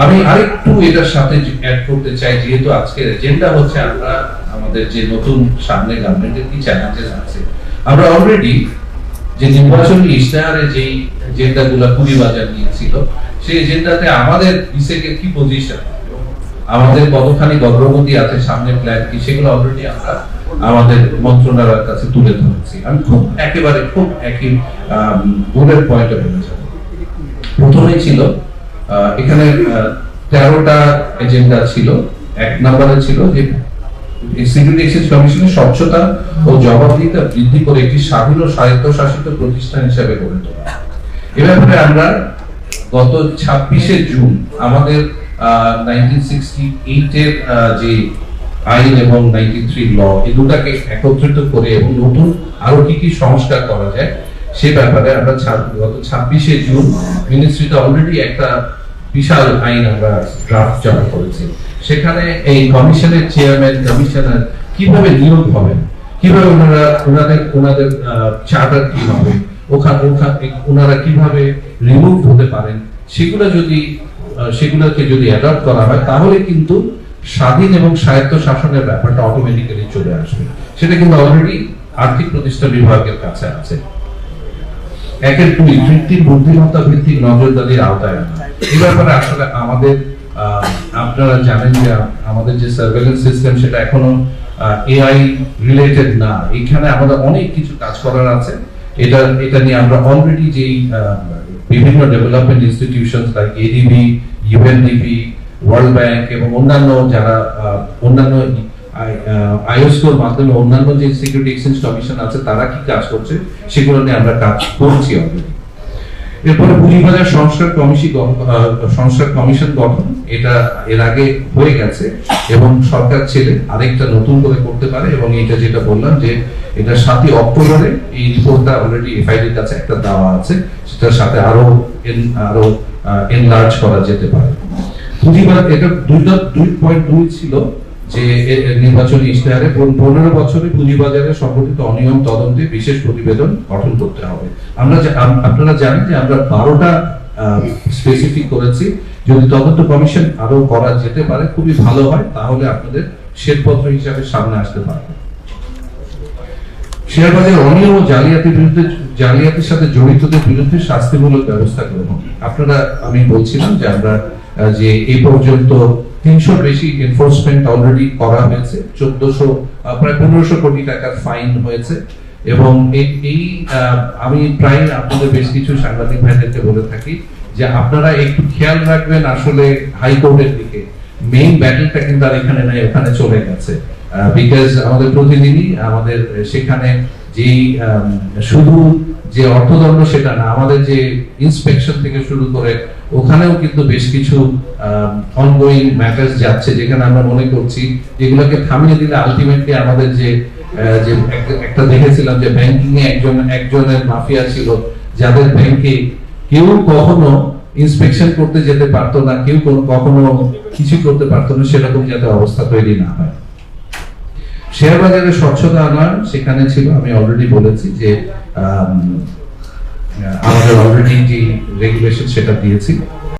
আমি আরেকটু এটার সাথে অ্যাড করতে চাই, যেহেতু আজকের এজেন্ডা হচ্ছে আমরা আমাদের যে নতুন সামনে গভর্নমেন্টের কি চ্যালেঞ্জেস আছে, আমরা অলরেডি যে নির্বাচনী ইশতেহারে যেই এজেন্ডাগুলো পুঁজিবাজার নিয়েছিল, সেই এজেন্ডাতে আমাদের বিসেকের কি পজিশন, আমাদের কতখানি অগ্রগতি আছে, সামনে প্ল্যান কি, সেগুলো অলরেডি আমরা আমাদের মন্ত্রণালয়ের কাছে তুলে ধরেছি। আমি একেবারে খুব একই বুলেট পয়েন্টে বলে যাব। প্রথমেই ছিল এখানে 13টা এজেন্ডা ছিল। এক নম্বরে ছিল যে সিকিউরিটি এক্সচেঞ্জ কমিশনের স্বচ্ছতা ও জবাবদিহিতা বৃদ্ধি করে একটি স্বাধীন ও স্বায়ত্তশাসিত প্রতিষ্ঠান হিসেবে গড়ে তোলা। এ ব্যাপারে আমরা গত 26শে জুন আমাদের 1968 এর যে আইন এবং 93 ল, এই দুটাকে একত্রিত করে এবং নতুন আরো কি কি সংস্কার করা যায় সে ব্যাপারে আমরা গত 26শে জুন মিনিস্ট্রিতে অলরেডি একটা বিশাল আইন আমরা ড্রাফট জমা করেছি। সেখানে এই কমিশনের চেয়ারম্যান, কমিশনার কিভাবে নিয়োগ হবেন, কিভাবে ওনাদের চার্টার কি হবে, ওনারা কিভাবে রিমুভ হতে পারেন, সেগুলোকে যদি অ্যাডপ্ট করা হয় তাহলে কিন্তু স্বাধীন এবং স্বায়ত্ত শাসনের ব্যাপারটা অটোমেটিক্যালি চলে আসবে। সেটা কিন্তু অলরেডি আর্থিক প্রতিষ্ঠান বিভাগের কাছে আছে। একের 2 কৃত্রিম বুদ্ধিমত্তা ভিত্তিক নজরদারির আওতায় আনা। এই ব্যাপারে আসলে আমাদের আপনারা জানেন যে আমাদের যে সার্ভেলেন্স সিস্টেম সেটা এখনো এআই রিলেটেড না। এখানে আমাদের অনেক কিছু কাজ করার আছে। এটা নিয়ে আমরা অলরেডি যেই বিভিন্ন development institution like ADB, UNDP, world bank এবং অন্যান্য যারা অন্যান্য আইওস্কোর মাধ্যমে অন্যান্য যে সিকিউরিটি এক্সচেঞ্জ কমিশন আছে তারা কি কাজ করছে সেগুলো নিয়ে আমরা কাজ করছি অলরেডি। এরপরে পুঁজিবাজার সংস্কার কমিশন গঠন, এটা এর আগে হয়ে গেছে এবং সরকার ছেলে আরেকটা নতুন করে করতে পারে, এবং এটা যেটা বললাম যে এটা 7ই অক্টোবরে এই রিপোর্টটা অলরেডি এফআইডির কাছে একটা দেওয়া আছে, সেটার সাথে আরো এনলার্জ করা যেতে পারে। পুঁজিবাজার এটা 2.2 ছিল যে নির্বাচনী ইশতেহারে 15 বছরে পুঁজিবাজারে সংঘটিত অনিয়ম তদন্তে বিশেষ প্রতিবেদন গঠন করতে হবে। আপনারা জানেন যে আমরা 12টা স্পেসিফিক করেছি। যদি তদন্ত কমিশন আরো করা যেতে পারে খুবই ভালো হয়, তাহলে আপনাদের শ্বেতপত্র হিসাবে সামনে আসতে পারবে। শেয়ার বাজারে অনিয়ম ও জালিয়াতির সাথে জড়িতদের বিরুদ্ধে শাস্তিমূলক ব্যবস্থা গ্রহণ। আমি বলছিলাম যে আমরা যে এই পর্যন্ত 300 বেশি এনফোর্সমেন্ট অলরেডি করা হয়েছে, 1400 প্রায় 1500 কোটি টাকার ফাইন হয়েছে। এবং এই আমি প্রায় আপনাদের বেশ কিছু সাংবাদিক ভাইদেরকে বলে থাকি যে আপনারা একটু খেয়াল রাখবেন আসলে হাইকোর্টের দিকে। মেইন ব্যাটেলটা কিন্তু আর এখানে নাই, ওখানে চলে গেছে। বিকজ আমাদের প্রতিদিনই আমাদের সেখানে যেই শুধু যে অর্থদণ্ড সেটা না, আমাদের যে ইন্সপেকশন থেকে শুরু করে ওখানেও কিন্তু বেশ কিছু অনগোয়িং ম্যাটার্স যাচ্ছে, যেখানে আমরা মনে করছি যেগুলোকে থামিয়ে দিলে আলটিমেটলি আমাদের যে একটা দেখেছিলাম যে ব্যাংকিং এ একজনের মাফিয়া ছিল, যাদের ব্যাংকে কেউ কখনো ইন্সপেকশন করতে যেতে পারতো না, কেউ কখনো কিছু করতে পারতো না, সেরকম যাতে অবস্থা তৈরি না হয়। শেয়ার বাজারে স্বচ্ছতা আনা সেখানে ছিল, আমি অলরেডি বলেছি যে আমাদের অলরেডি যে রেগুলেশন সেটা দিয়েছি।